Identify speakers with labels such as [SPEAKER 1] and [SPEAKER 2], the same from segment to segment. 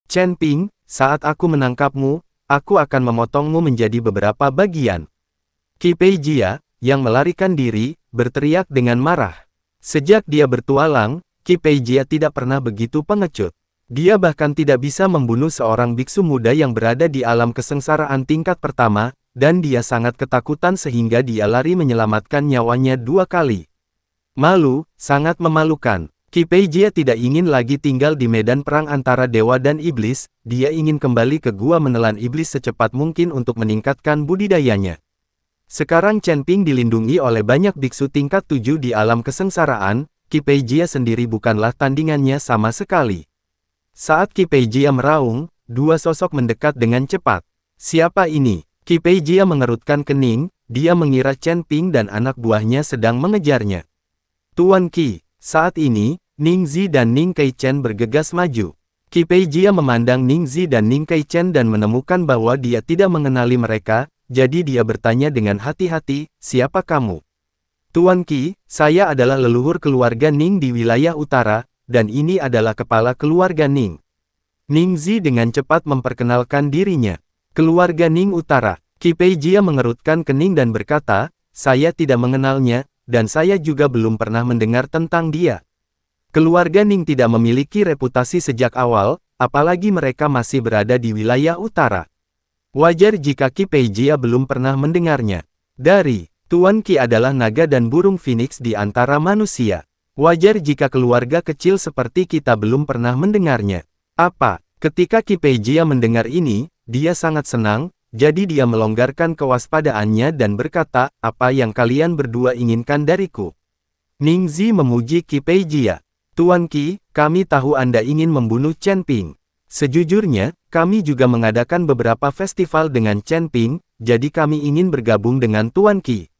[SPEAKER 1] Chen Ping, saat aku menangkapmu, aku akan memotongmu menjadi beberapa bagian. Qi Peijia, yang melarikan diri, berteriak dengan marah. Sejak dia bertualang, Qi Peijia tidak pernah begitu pengecut. Dia bahkan tidak bisa membunuh seorang biksu muda yang berada di alam kesengsaraan tingkat pertama, dan dia sangat ketakutan sehingga dia lari menyelamatkan nyawanya 2 kali. Malu, sangat memalukan. Qi Peijia tidak ingin lagi tinggal di medan perang antara dewa dan iblis, dia ingin kembali ke gua menelan iblis secepat mungkin untuk meningkatkan budidayanya. Sekarang Chen Ping dilindungi oleh banyak biksu tingkat 7 di alam kesengsaraan, Qi Peijia sendiri bukanlah tandingannya sama sekali. Saat Qi Peijia meraung, 2 sosok mendekat dengan cepat. Siapa ini? Qi Peijia mengerutkan kening, dia mengira Chen Ping dan anak buahnya sedang mengejarnya. Tuan Qi. Saat ini, Ning Zi dan Ning Keichen bergegas maju. Qi Peijia memandang Ning Zi dan Ning Keichen dan menemukan bahwa dia tidak mengenali mereka, jadi dia bertanya dengan hati-hati, siapa kamu? Tuan Qi, saya adalah leluhur keluarga Ning di wilayah utara, dan ini adalah kepala keluarga Ning. Ning Zi dengan cepat memperkenalkan dirinya. Keluarga Ning Utara. Qi Peijia mengerutkan kening dan berkata, saya tidak mengenalnya, dan saya juga belum pernah mendengar tentang dia. Keluarga Ning tidak memiliki reputasi sejak awal, apalagi mereka masih berada di wilayah utara. Wajar jika Qi Peijia belum pernah mendengarnya. Dari, Tuan Qi adalah naga dan burung phoenix di antara manusia. Wajar jika keluarga kecil seperti kita belum pernah mendengarnya. Apa? Ketika Qi Peijia mendengar ini, dia sangat senang. Jadi dia melonggarkan kewaspadaannya dan berkata, apa yang kalian berdua inginkan dariku? Ning Zi memuji Qi Peijia. Tuan Qi, kami tahu Anda ingin membunuh Chen Ping. Sejujurnya, kami juga mengadakan beberapa festival dengan Chen Ping, jadi kami ingin bergabung dengan Tuan Qi.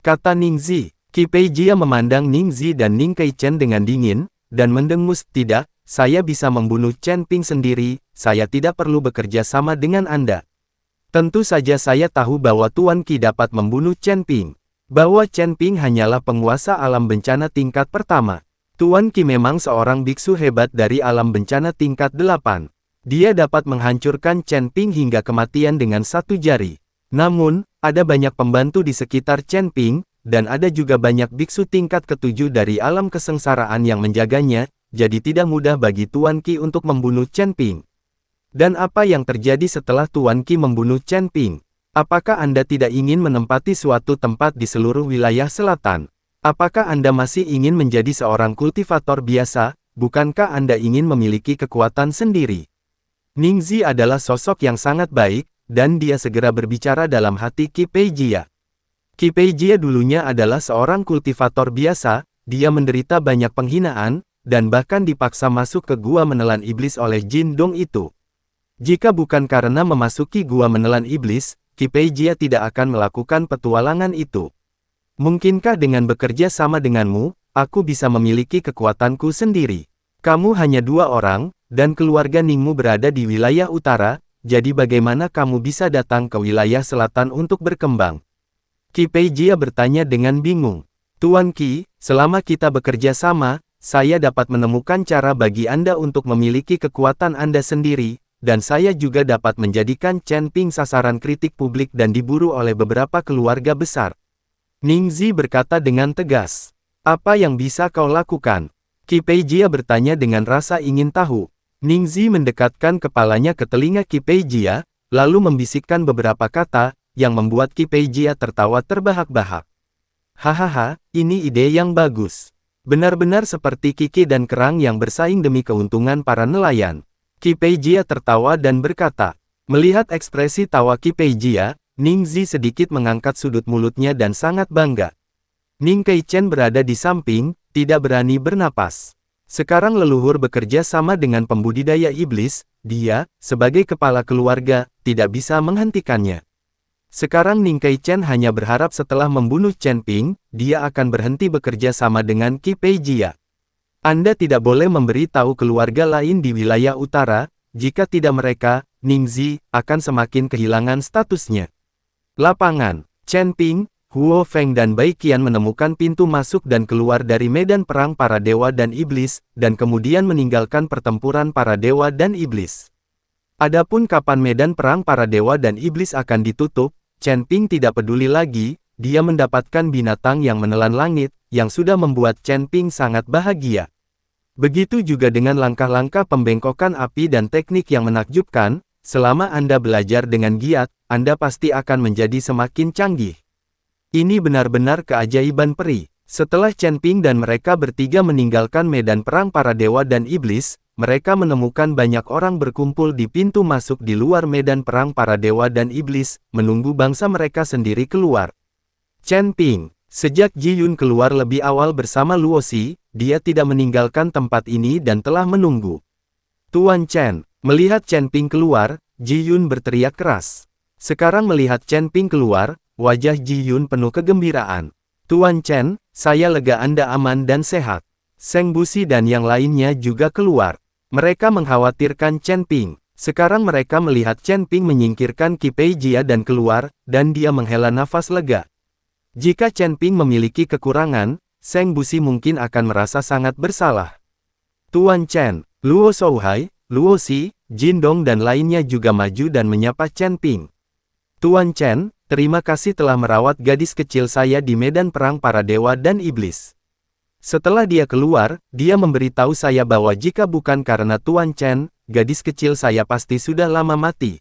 [SPEAKER 1] Kata Ning Zi. Qi Peijia memandang Ning Zi dan Ning Keichen dengan dingin, dan mendengus, tidak, saya bisa membunuh Chen Ping sendiri, saya tidak perlu bekerja sama dengan Anda. Tentu saja saya tahu bahwa Tuan Qi dapat membunuh Chen Ping. Bahwa Chen Ping hanyalah penguasa alam bencana tingkat pertama. Tuan Qi memang seorang biksu hebat dari alam bencana tingkat 8. Dia dapat menghancurkan Chen Ping hingga kematian dengan 1 jari. Namun, ada banyak pembantu di sekitar Chen Ping, dan ada juga banyak biksu tingkat ke-7 dari alam kesengsaraan yang menjaganya, jadi tidak mudah bagi Tuan Qi untuk membunuh Chen Ping. Dan apa yang terjadi setelah Tuan Qi membunuh Chen Ping? Apakah Anda tidak ingin menempati suatu tempat di seluruh wilayah selatan? Apakah Anda masih ingin menjadi seorang kultivator biasa, bukankah Anda ingin memiliki kekuatan sendiri? Ning Zi adalah sosok yang sangat baik, dan dia segera berbicara dalam hati Qi Peijia. Qi Peijia dulunya adalah seorang kultivator biasa, dia menderita banyak penghinaan, dan bahkan dipaksa masuk ke gua menelan iblis oleh Jin Dong itu. Jika bukan karena memasuki gua menelan iblis, Qi Peijia tidak akan melakukan petualangan itu. Mungkinkah dengan bekerja sama denganmu, aku bisa memiliki kekuatanku sendiri? Kamu hanya 2 orang, dan keluarga Ningmu berada di wilayah utara, jadi bagaimana kamu bisa datang ke wilayah selatan untuk berkembang? Qi Peijia bertanya dengan bingung. Tuan Qi, selama kita bekerja sama, saya dapat menemukan cara bagi Anda untuk memiliki kekuatan Anda sendiri, dan saya juga dapat menjadikan Chen Ping sasaran kritik publik dan diburu oleh beberapa keluarga besar. Ning Zi berkata dengan tegas. Apa yang bisa kau lakukan? Qi Peijia bertanya dengan rasa ingin tahu. Ning Zi mendekatkan kepalanya ke telinga Qi Peijia, lalu membisikkan beberapa kata, yang membuat Qi Peijia tertawa terbahak-bahak. Hahaha, ini ide yang bagus. Benar-benar seperti Kiki dan kerang yang bersaing demi keuntungan para nelayan. Qi Peijia tertawa dan berkata. Melihat ekspresi tawa Qi Peijia, Ning Zi sedikit mengangkat sudut mulutnya dan sangat bangga. Ning Keichen berada di samping, tidak berani bernapas. Sekarang leluhur bekerja sama dengan pembudidaya iblis, dia, sebagai kepala keluarga, tidak bisa menghentikannya. Sekarang Ning Keichen hanya berharap setelah membunuh Chen Ping, dia akan berhenti bekerja sama dengan Qi Peijia. Anda tidak boleh memberi tahu keluarga lain di wilayah utara, jika tidak mereka, Ning Zi, akan semakin kehilangan statusnya. Lapangan, Chen Ping, Huo Feng dan Bai Qian menemukan pintu masuk dan keluar dari medan perang para dewa dan iblis, dan kemudian meninggalkan pertempuran para dewa dan iblis. Adapun kapan medan perang para dewa dan iblis akan ditutup, Chen Ping tidak peduli lagi, dia mendapatkan binatang yang menelan langit, yang sudah membuat Chen Ping sangat bahagia. Begitu juga dengan langkah-langkah pembengkokan api dan teknik yang menakjubkan, selama Anda belajar dengan giat, Anda pasti akan menjadi semakin canggih. Ini benar-benar keajaiban peri. Setelah Chen Ping dan mereka bertiga meninggalkan medan perang para dewa dan iblis, mereka menemukan banyak orang berkumpul di pintu masuk di luar medan perang para dewa dan iblis, menunggu bangsa mereka sendiri keluar. Chen Ping, sejak Ji Yun keluar lebih awal bersama Luo Xi, dia tidak meninggalkan tempat ini dan telah menunggu. Tuan Chen, melihat Chen Ping keluar, Ji Yun berteriak keras. Sekarang melihat Chen Ping keluar, wajah Ji Yun penuh kegembiraan. Tuan Chen, saya lega Anda aman dan sehat. Seng Busi dan yang lainnya juga keluar. Mereka mengkhawatirkan Chen Ping. Sekarang mereka melihat Chen Ping menyingkirkan Qi Pei Jia dan keluar, dan dia menghela nafas lega. Jika Chen Ping memiliki kekurangan, Seng Busi mungkin akan merasa sangat bersalah. Tuan Chen, Luo Shouhai, Luo Xi, Jin Dong dan lainnya juga maju dan menyapa Chen Ping. Tuan Chen, terima kasih telah merawat gadis kecil saya di medan perang para dewa dan iblis. Setelah dia keluar, dia memberitahu saya bahwa jika bukan karena Tuan Chen, gadis kecil saya pasti sudah lama mati.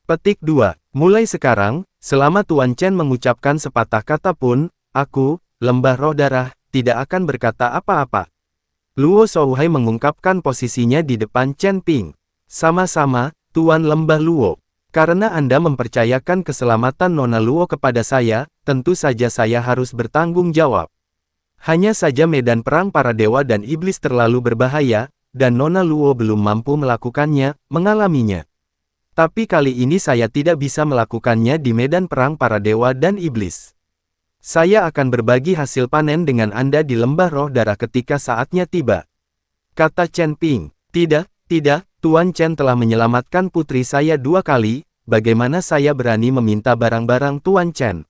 [SPEAKER 1] Petik 2. Mulai sekarang, selama Tuan Chen mengucapkan sepatah kata pun, aku, lembah roh darah, tidak akan berkata apa-apa. Luo Shouhai mengungkapkan posisinya di depan Chen Ping. Sama-sama, Tuan Lembah Luo. Karena Anda mempercayakan keselamatan Nona Luo kepada saya, tentu saja saya harus bertanggung jawab. Hanya saja medan perang para dewa dan iblis terlalu berbahaya, dan Nona Luo belum mampu melakukannya, mengalaminya. Tapi kali ini saya tidak bisa melakukannya di medan perang para dewa dan iblis. Saya akan berbagi hasil panen dengan Anda di lembah roh darah ketika saatnya tiba. Kata Chen Ping, tidak, Tuan Chen telah menyelamatkan putri saya 2 kali, bagaimana saya berani meminta barang-barang Tuan Chen?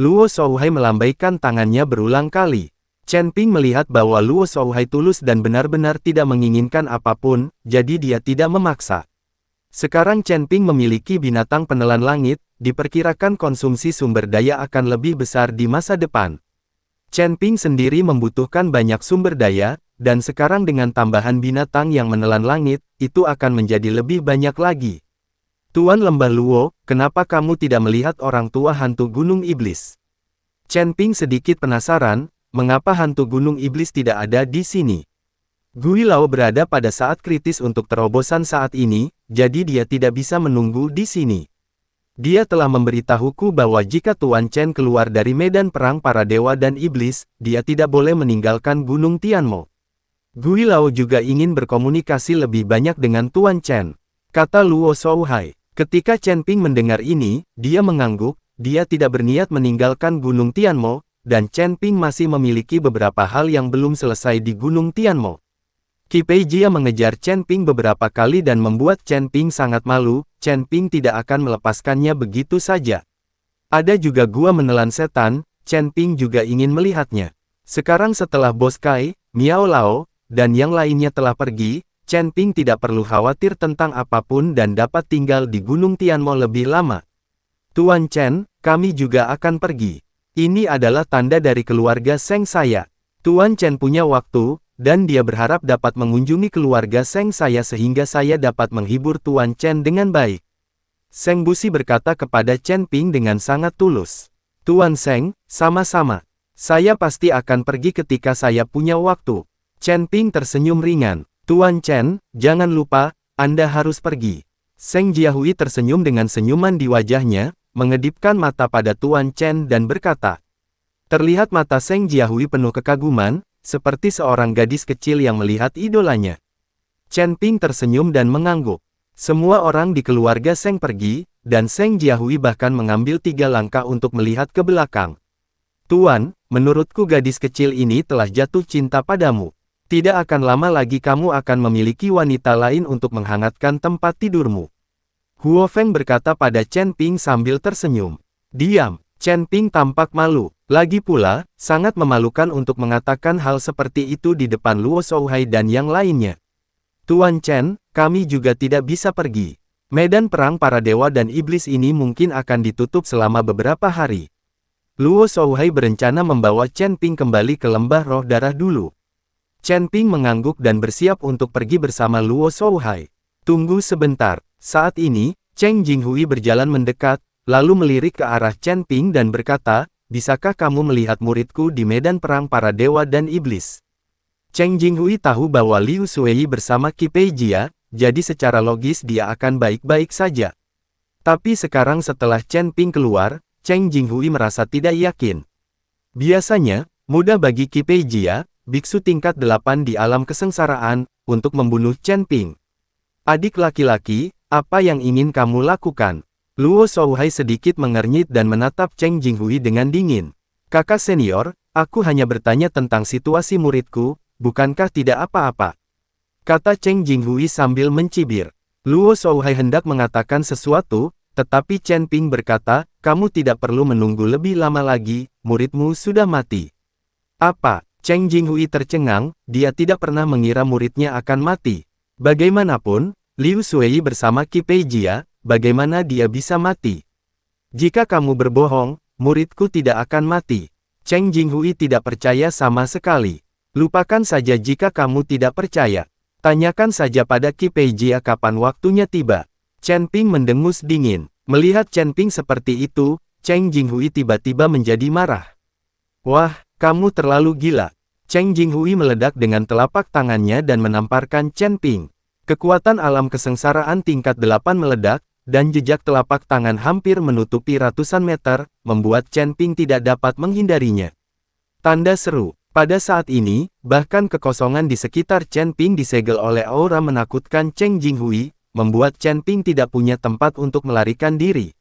[SPEAKER 1] Luo Shouhai melambaikan tangannya berulang kali. Chen Ping melihat bahwa Luo Shouhai tulus dan benar-benar tidak menginginkan apapun, jadi dia tidak memaksa. Sekarang Chen Ping memiliki binatang penelan langit, diperkirakan konsumsi sumber daya akan lebih besar di masa depan. Chen Ping sendiri membutuhkan banyak sumber daya, dan sekarang dengan tambahan binatang yang menelan langit, itu akan menjadi lebih banyak lagi. Tuan Lembah Luo, kenapa kamu tidak melihat orang tua hantu Gunung Iblis? Chen Ping sedikit penasaran, mengapa hantu Gunung Iblis tidak ada di sini? Gui Lao berada pada saat kritis untuk terobosan saat ini, jadi dia tidak bisa menunggu di sini. Dia telah memberitahuku bahwa jika Tuan Chen keluar dari medan perang para dewa dan iblis, dia tidak boleh meninggalkan Gunung Tianmo. Gui Lao juga ingin berkomunikasi lebih banyak dengan Tuan Chen, kata Luo Shouhai. Ketika Chen Ping mendengar ini, dia mengangguk, dia tidak berniat meninggalkan Gunung Tianmo, dan Chen Ping masih memiliki beberapa hal yang belum selesai di Gunung Tianmo. Qi Pei Jia mengejar Chen Ping beberapa kali dan membuat Chen Ping sangat malu, Chen Ping tidak akan melepaskannya begitu saja. Ada juga gua menelan setan, Chen Ping juga ingin melihatnya. Sekarang setelah Bos Kai, Miao Lao, dan yang lainnya telah pergi, Chen Ping tidak perlu khawatir tentang apapun dan dapat tinggal di Gunung Tianmo lebih lama. Tuan Chen, kami juga akan pergi. Ini adalah tanda dari keluarga Seng saya. Tuan Chen punya waktu, dan dia berharap dapat mengunjungi keluarga Seng saya sehingga saya dapat menghibur Tuan Chen dengan baik. Seng Busi berkata kepada Chen Ping dengan sangat tulus. Tuan Seng, sama-sama. Saya pasti akan pergi ketika saya punya waktu. Chen Ping tersenyum ringan. Tuan Chen, jangan lupa, Anda harus pergi. Seng Jiahui tersenyum dengan senyuman di wajahnya, mengedipkan mata pada Tuan Chen dan berkata. Terlihat mata Seng Jiahui penuh kekaguman, seperti seorang gadis kecil yang melihat idolanya. Chen Ping tersenyum dan mengangguk. Semua orang di keluarga Seng pergi, dan Seng Jiahui bahkan mengambil 3 langkah untuk melihat ke belakang. Tuan, menurutku gadis kecil ini telah jatuh cinta padamu. Tidak akan lama lagi kamu akan memiliki wanita lain untuk menghangatkan tempat tidurmu. Huo Feng berkata pada Chen Ping sambil tersenyum. Diam, Chen Ping tampak malu. Lagi pula, sangat memalukan untuk mengatakan hal seperti itu di depan Luo Shouhai dan yang lainnya. Tuan Chen, kami juga tidak bisa pergi. Medan perang para dewa dan iblis ini mungkin akan ditutup selama beberapa hari. Luo Shouhai berencana membawa Chen Ping kembali ke lembah roh darah dulu. Chen Ping mengangguk dan bersiap untuk pergi bersama Luo Shouhai. Tunggu sebentar. Saat ini, Cheng Jinghui berjalan mendekat, lalu melirik ke arah Chen Ping dan berkata, "Bisakah kamu melihat muridku di medan perang para dewa dan iblis?" Cheng Jinghui tahu bahwa Liu Shuei bersama Qi Pei Jia, jadi secara logis dia akan baik-baik saja. Tapi sekarang setelah Chen Ping keluar, Cheng Jinghui merasa tidak yakin. Biasanya, mudah bagi Qi Pei Jia, biksu tingkat 8 di alam kesengsaraan, untuk membunuh Chen Ping. "Adik laki-laki, apa yang ingin kamu lakukan?" Luo Shouhai sedikit mengernyit dan menatap Cheng Jinghui dengan dingin. "Kakak senior, aku hanya bertanya tentang situasi muridku, bukankah tidak apa-apa?" kata Cheng Jinghui sambil mencibir. Luo Shouhai hendak mengatakan sesuatu, tetapi Chen Ping berkata, "Kamu tidak perlu menunggu lebih lama lagi, muridmu sudah mati." "Apa?" Cheng Jinghui tercengang, dia tidak pernah mengira muridnya akan mati. Bagaimanapun, Liu Shuei bersama Qi Pei Jia, bagaimana dia bisa mati? "Jika kamu berbohong, muridku tidak akan mati." Cheng Jinghui tidak percaya sama sekali. "Lupakan saja jika kamu tidak percaya. Tanyakan saja pada Qi Pei Jia kapan waktunya tiba." Chen Ping mendengus dingin. Melihat Chen Ping seperti itu, Cheng Jinghui tiba-tiba menjadi marah. "Wah, kamu terlalu gila." Cheng Jinghui meledak dengan telapak tangannya dan menamparkan Chen Ping. Kekuatan alam kesengsaraan tingkat 8 meledak, dan jejak telapak tangan hampir menutupi ratusan meter, membuat Chen Ping tidak dapat menghindarinya. Tanda seru. Pada saat ini, bahkan kekosongan di sekitar Chen Ping disegel oleh aura menakutkan Cheng Jinghui, membuat Chen Ping tidak punya tempat untuk melarikan diri.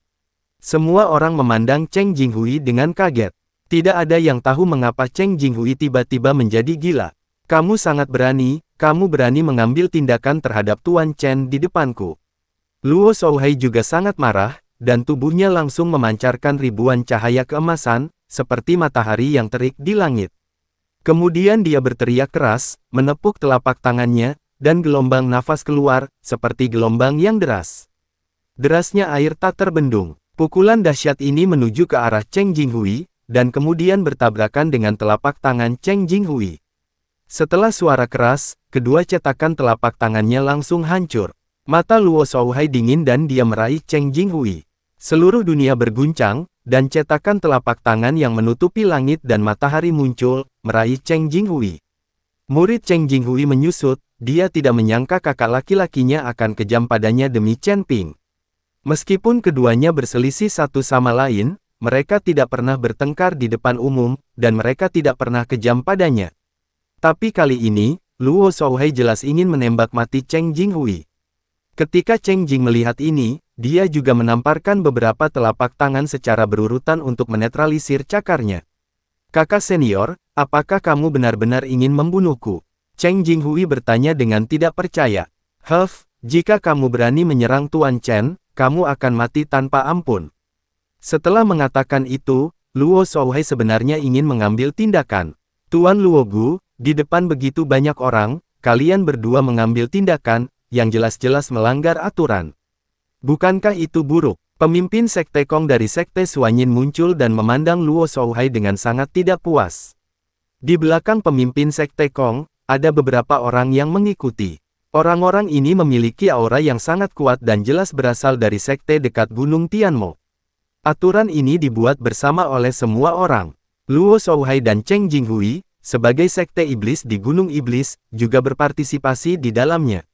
[SPEAKER 1] Semua orang memandang Cheng Jinghui dengan kaget. Tidak ada yang tahu mengapa Cheng Jinghui tiba-tiba menjadi gila. "Kamu sangat berani, kamu berani mengambil tindakan terhadap Tuan Chen di depanku." Luo Shouhai juga sangat marah, dan tubuhnya langsung memancarkan ribuan cahaya keemasan, seperti matahari yang terik di langit. Kemudian dia berteriak keras, menepuk telapak tangannya, dan gelombang nafas keluar, seperti gelombang yang deras. Derasnya air tak terbendung. Pukulan dahsyat ini menuju ke arah Cheng Jinghui, dan kemudian bertabrakan dengan telapak tangan Cheng Jinghui. Setelah suara keras, kedua cetakan telapak tangannya langsung hancur. Mata Luo Shouhai dingin dan dia meraih Cheng Jinghui. Seluruh dunia berguncang, dan cetakan telapak tangan yang menutupi langit dan matahari muncul, meraih Cheng Jinghui. Murid Cheng Jinghui menyusut, dia tidak menyangka kakak laki-lakinya akan kejam padanya demi Chen Ping. Meskipun keduanya berselisih satu sama lain, mereka tidak pernah bertengkar di depan umum, dan mereka tidak pernah kejam padanya. Tapi kali ini, Luo Shouhai jelas ingin menembak mati Cheng Jinghui. Ketika Cheng Jing melihat ini, dia juga menamparkan beberapa telapak tangan secara berurutan untuk menetralisir cakarnya. "Kakak senior, apakah kamu benar-benar ingin membunuhku?" Cheng Jinghui bertanya dengan tidak percaya. Jika kamu berani menyerang Tuan Chen, kamu akan mati tanpa ampun." Setelah mengatakan itu, Luo Shouhai sebenarnya ingin mengambil tindakan. "Tuan Luo Gu, di depan begitu banyak orang, kalian berdua mengambil tindakan, yang jelas-jelas melanggar aturan. Bukankah itu buruk?" Pemimpin Sekte Kong dari Sekte Suanyin muncul dan memandang Luo Shouhai dengan sangat tidak puas. Di belakang pemimpin Sekte Kong, ada beberapa orang yang mengikuti. Orang-orang ini memiliki aura yang sangat kuat dan jelas berasal dari sekte dekat Gunung Tianmo. Aturan ini dibuat bersama oleh semua orang. Luo Shouhai dan Cheng Jinghui, sebagai sekte iblis di Gunung Iblis, juga berpartisipasi di dalamnya.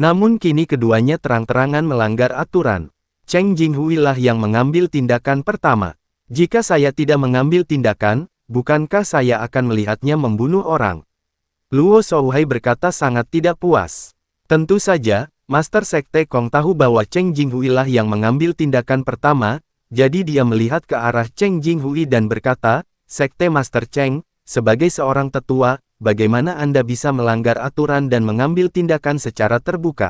[SPEAKER 1] Namun kini keduanya terang-terangan melanggar aturan. Cheng Jinghui lah yang mengambil tindakan pertama. "Jika saya tidak mengambil tindakan, bukankah saya akan melihatnya membunuh orang?" Luo Shouhai berkata sangat tidak puas. Tentu saja, Master Sekte Kong tahu bahwa Cheng Jinghui lah yang mengambil tindakan pertama, jadi dia melihat ke arah Cheng Jinghui dan berkata, "Sekte Master Cheng, sebagai seorang tetua, bagaimana Anda bisa melanggar aturan dan mengambil tindakan secara terbuka?"